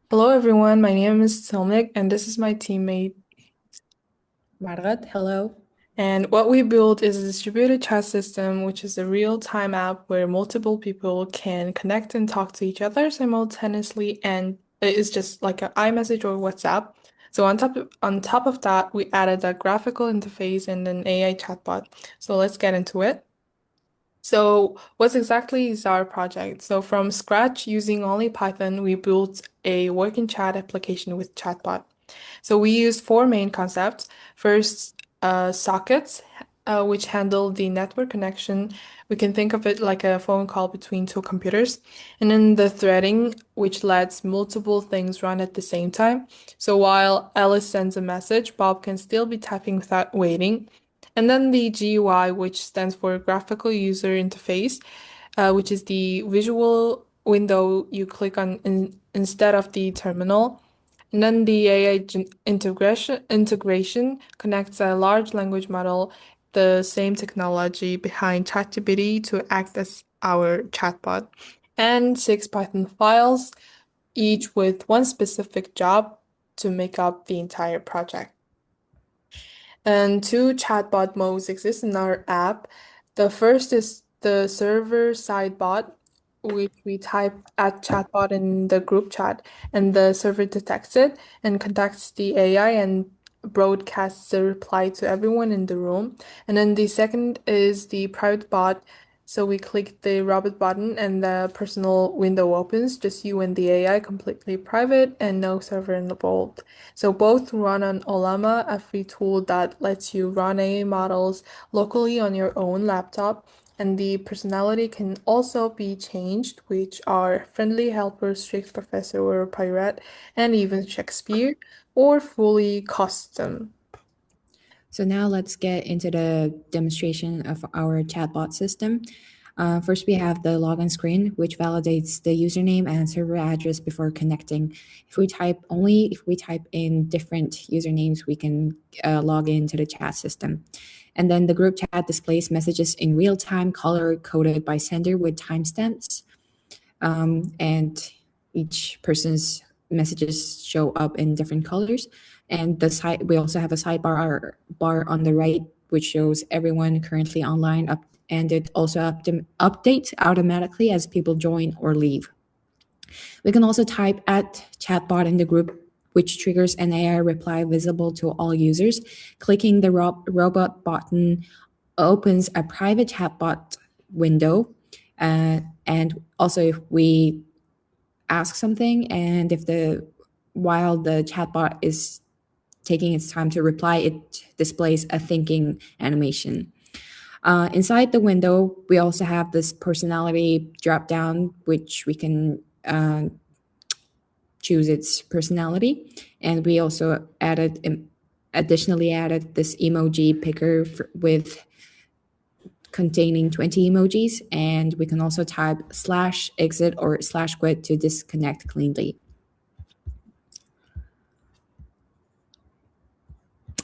Hello everyone, my name is Tilnik and this is my teammate. Margaret, hello. And what we built is a distributed chat system, which is a real-time app where multiple people can connect and talk to each other simultaneously, and it is just like an iMessage or WhatsApp. So on top of that, we added a graphical interface and an AI chatbot. So let's get into it. So what exactly is our project? So from scratch, using only Python, we built a working chat application with chatbot. So we used four main concepts. First, sockets, which handle the network connection. We can think of it like a phone call between two computers. And then the threading, which lets multiple things run at the same time. So while Alice sends a message, Bob can still be typing without waiting. And then the GUI, which stands for Graphical User Interface, which is the visual window you click on instead of the terminal. And then the AI integration connects a large language model, the same technology behind ChatGPT, to act as our chatbot, and six Python files, each with one specific job to make up the entire project. And two chatbot modes exist in our app. The first is the server-side bot, which we type at chatbot in the group chat, and the server detects it and contacts the AI and broadcasts the reply to everyone in the room. And then the second is the private bot. So we click the robot button and the personal window opens, just you and the AI, completely private and no server involved. So both run on Ollama, a free tool that lets you run AI models locally on your own laptop. And the personality can also be changed, which are friendly helper, strict professor, or pirate, and even Shakespeare, or fully custom. So now let's get into the demonstration of our chatbot system. First, we have the login screen, which validates the username and server address before connecting. If we type in different usernames, we can log into the chat system. And then the group chat displays messages in real time, color coded by sender with timestamps. And each person's messages show up in different colors. And the side we also have a bar on the right, which shows everyone currently online up, and it also updates automatically as people join or leave. We can also type at chatbot in the group, which triggers an AI reply visible to all users. Clicking the robot button opens a private chatbot window. And also, if we ask something, and if the while the chatbot is taking its time to reply, it displays a thinking animation. Inside the window, we also have this personality drop down, which we can choose its personality, and we also additionally added this emoji picker with containing 20 emojis, and we can also type slash exit or slash quit to disconnect cleanly.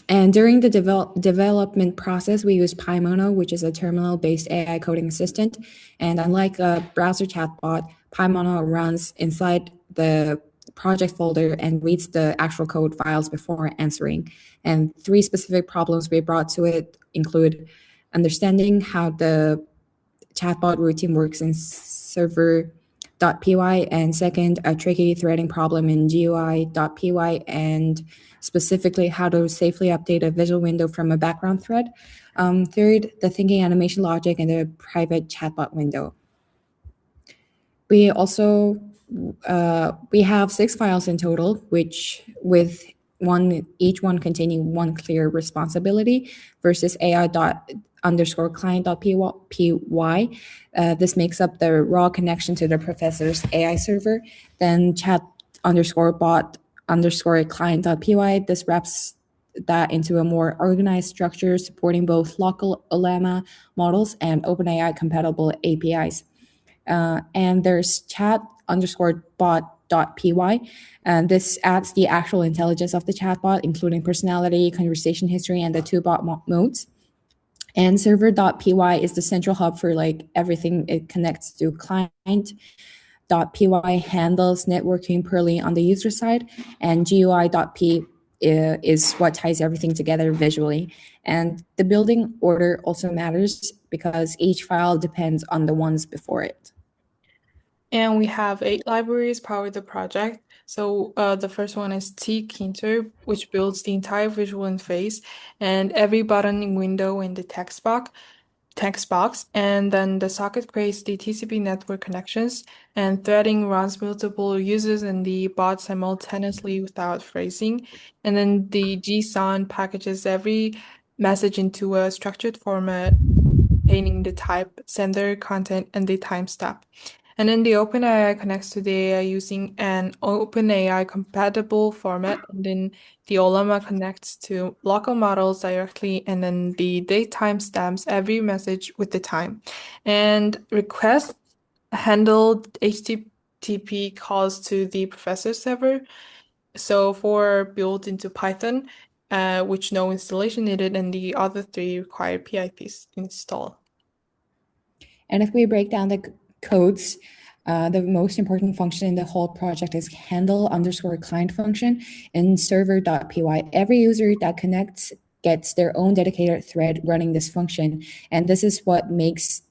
And during the development process, we use PyMono, which is a terminal-based AI coding assistant. And unlike a browser chatbot, PyMono runs inside the project folder and reads the actual code files before answering. And three specific problems we brought to it include understanding how the chatbot routine works in server.py, and second, a tricky threading problem in GUI.py, and specifically how to safely update a visual window from a background thread. Third, the thinking animation logic in the private chatbot window. We also we have six files in total, which with each one containing one clear responsibility versus AI dot underscore client dot py. This makes up the raw connection to the professor's AI server. Then chat underscore bot underscore client dot py. This wraps that into a more organized structure supporting both local Ollama models and OpenAI compatible APIs. And there's chat underscore bot dot py, and this adds the actual intelligence of the chatbot, including personality, conversation history, and the two bot modes. And server.py is the central hub for like everything. It connects to client.py, GUI.py handles networking purely on the user side, and GUI.p is what ties everything together visually. And the building order also matters because each file depends on the ones before it. And we have 8 libraries power the project. So the first one is tkinter, which builds the entire visual interface and every button and window in the text box, and then the socket creates the TCP network connections, and threading runs multiple users in the bot simultaneously without phrasing. And then the JSON packages every message into a structured format containing the type, sender, content, and the timestamp. And then the OpenAI connects to the AI using an OpenAI compatible format. And then the Ollama connects to local models directly. And then the date timestamps every message with the time. And requests handle HTTP calls to the professor server. So for built into Python, which no installation needed, and the other 3 require PIPs install. And if we break down the codes, the most important function in the whole project is handle_client function in server.py. Every user that connects gets their own dedicated thread running this function. And this is what makes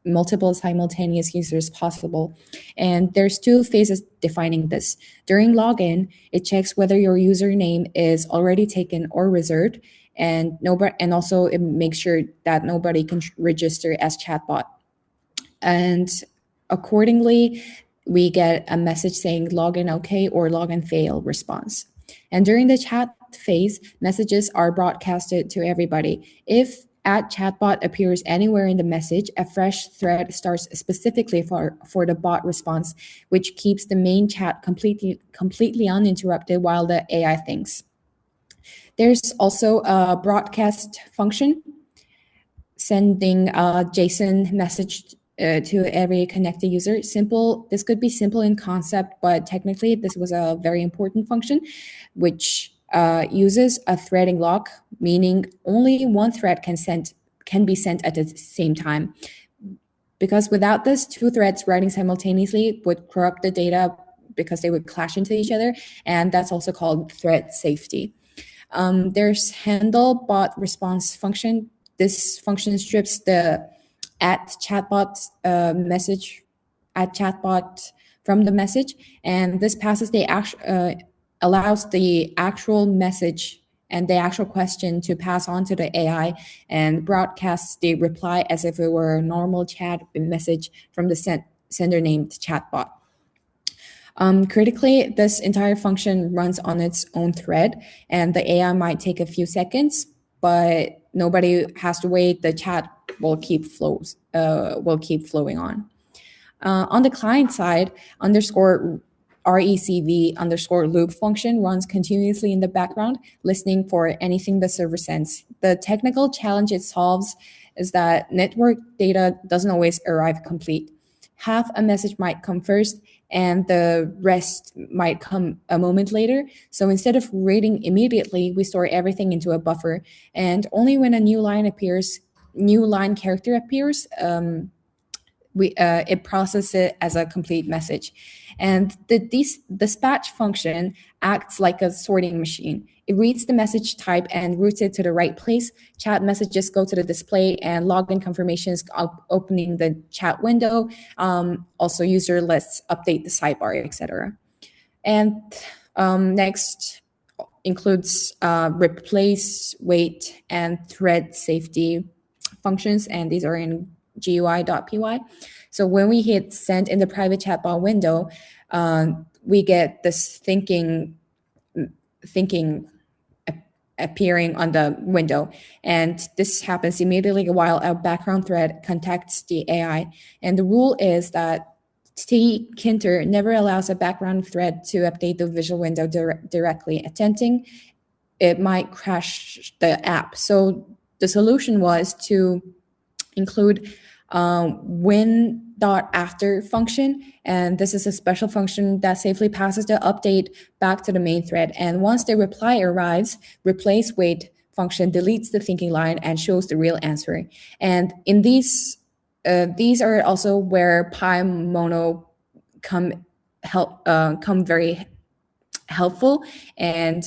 multiple simultaneous users possible. And there's 2 phases defining this. During login, it checks whether your username is already taken or reserved. And also it makes sure that nobody can register as chatbot. And accordingly, we get a message saying login OK or login fail response. And during the chat phase, messages are broadcasted to everybody. If @chatbot appears anywhere in the message, a fresh thread starts specifically for the bot response, which keeps the main chat completely uninterrupted while the AI thinks. There's also a broadcast function sending a JSON message to every connected user. This could be simple in concept, but technically this was a very important function, which uses a threading lock, meaning only one thread can be sent at the same time. Because without this, 2 threads writing simultaneously would corrupt the data because they would clash into each other, and that's also called thread safety. There's handle bot response function. This function strips the @chatbot message @chatbot from the message, and this allows the actual message and the actual question to pass on to the AI and broadcasts the reply as if it were a normal chat message from the sender named chatbot. Critically, this entire function runs on its own thread, and the AI might take a few seconds, but nobody has to wait. The chat will keep flowing on. On the client side, _recv_loop function runs continuously in the background, listening for anything the server sends. The technical challenge it solves is that network data doesn't always arrive complete. Half a message might come first, and the rest might come a moment later. So instead of reading immediately, we store everything into a buffer, and only when a new line character appears, it processes it as a complete message. And the dispatch function acts like a sorting machine. It reads the message type and routes it to the right place. Chat messages go to the display, and login confirmations opening the chat window. Also, user lists update the sidebar, etc. And next includes replace, wait, and thread safety functions, and these are in GUI.py. So when we hit send in the private chatbot window, we get this thinking appearing on the window. And this happens immediately while a background thread contacts the AI. And the rule is that tkinter never allows a background thread to update the visual window directly. Attempting it might crash the app. So the solution was to include win.after function, and this is a special function that safely passes the update back to the main thread. And once the reply arrives, replace wait function deletes the thinking line and shows the real answer. And in these are also where PyMono come very helpful. And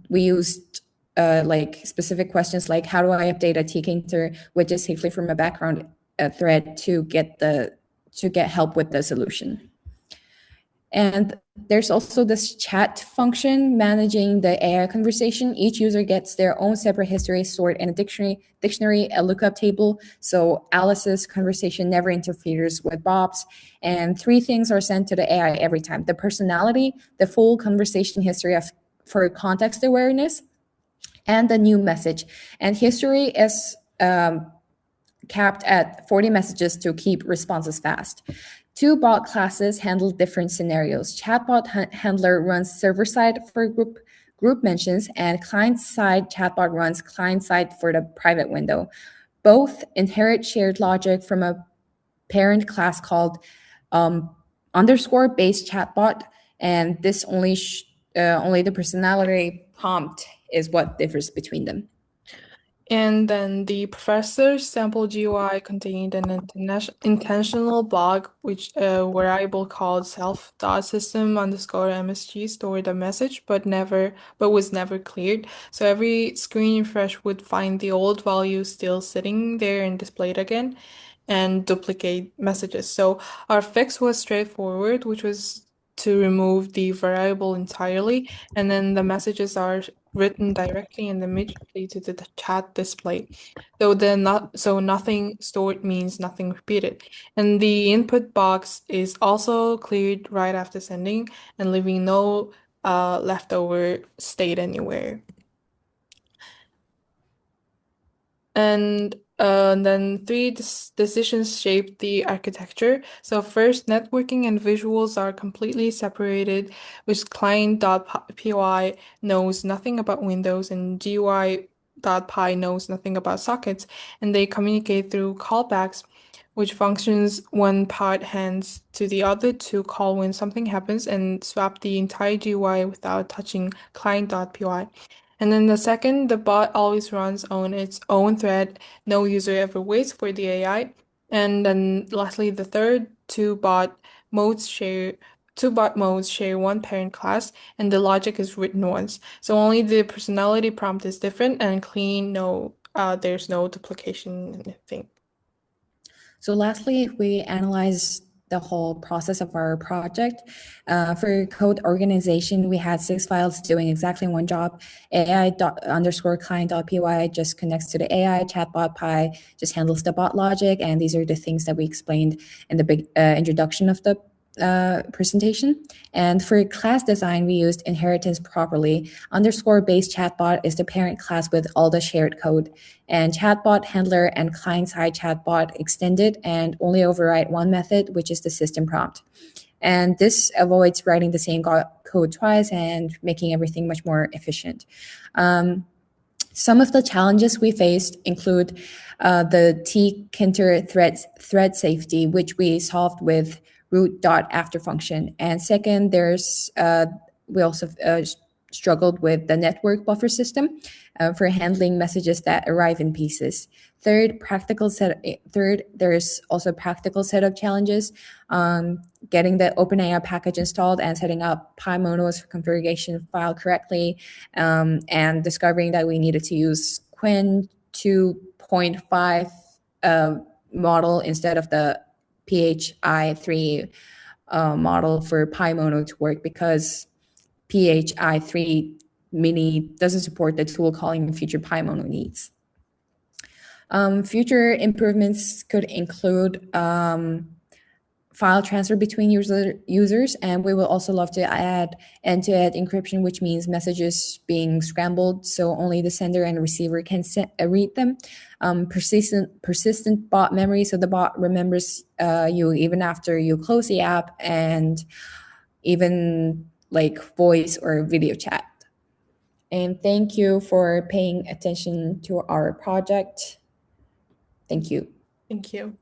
we used like specific questions like, how do I update a tkinter widget safely from a background thread to get help with the solution. And there's also this chat function managing the AI conversation. Each user gets their own separate history stored in a dictionary, a lookup table. So Alice's conversation never interferes with Bob's. And 3 things are sent to the AI every time: the personality, the full conversation history for context awareness, and the new message. And history is capped at 40 messages to keep responses fast. 2 bot classes handle different scenarios. Chatbot handler runs server-side for group mentions, and client-side chatbot runs client-side for the private window. Both inherit shared logic from a parent class called underscore based chatbot, and this only the personality prompt is what differs between them. And then the professor's sample GUI contained an intentional bug, which a variable called self.system_msg stored a message, but was never cleared. So every screen refresh would find the old value still sitting there and displayed again, and duplicate messages. So our fix was straightforward, which was to remove the variable entirely, and then the messages are written directly and immediately to the chat display. So nothing stored means nothing repeated. And the input box is also cleared right after sending and leaving no leftover state anywhere. And then 3 decisions shape the architecture. So first, networking and visuals are completely separated, which client.py knows nothing about Windows and GUI.py knows nothing about sockets, and they communicate through callbacks, which functions one part hands to the other to call when something happens and swap the entire GUI without touching client.py. And then the second, the bot always runs on its own thread. No user ever waits for the AI. And then lastly, the third, two bot modes share one parent class, and the logic is written once. So only the personality prompt is different and clean. There's no duplication anything. So lastly, we analyze the whole process of our project. For code organization, we had 6 files doing exactly one job. AI_client.py just connects to the AI. Chatbot.py just handles the bot logic. And these are the things that we explained in the big introduction of the presentation. And for class design, we used inheritance properly. Underscore based chatbot is the parent class with all the shared code. And chatbot handler and client-side chatbot extended and only override one method, which is the system prompt. And this avoids writing the same code twice and making everything much more efficient. Some of the challenges we faced include the tkinter thread safety, which we solved with root.after function. And second, we also struggled with the network buffer system for handling messages that arrive in pieces. Third, there's also practical setup challenges, getting the OpenAI package installed and setting up PyMono's configuration file correctly, and discovering that we needed to use Qwen 2.5 model instead of the PHI3 model for PyMono to work, because PHI3 mini doesn't support the tool calling future PyMono needs. Future improvements could include file transfer between users, and we will also love to add end-to-end encryption, which means messages being scrambled so only the sender and receiver can read them. Persistent bot memory, so the bot remembers you even after you close the app, and even like voice or video chat. And thank you for paying attention to our project. Thank you. Thank you.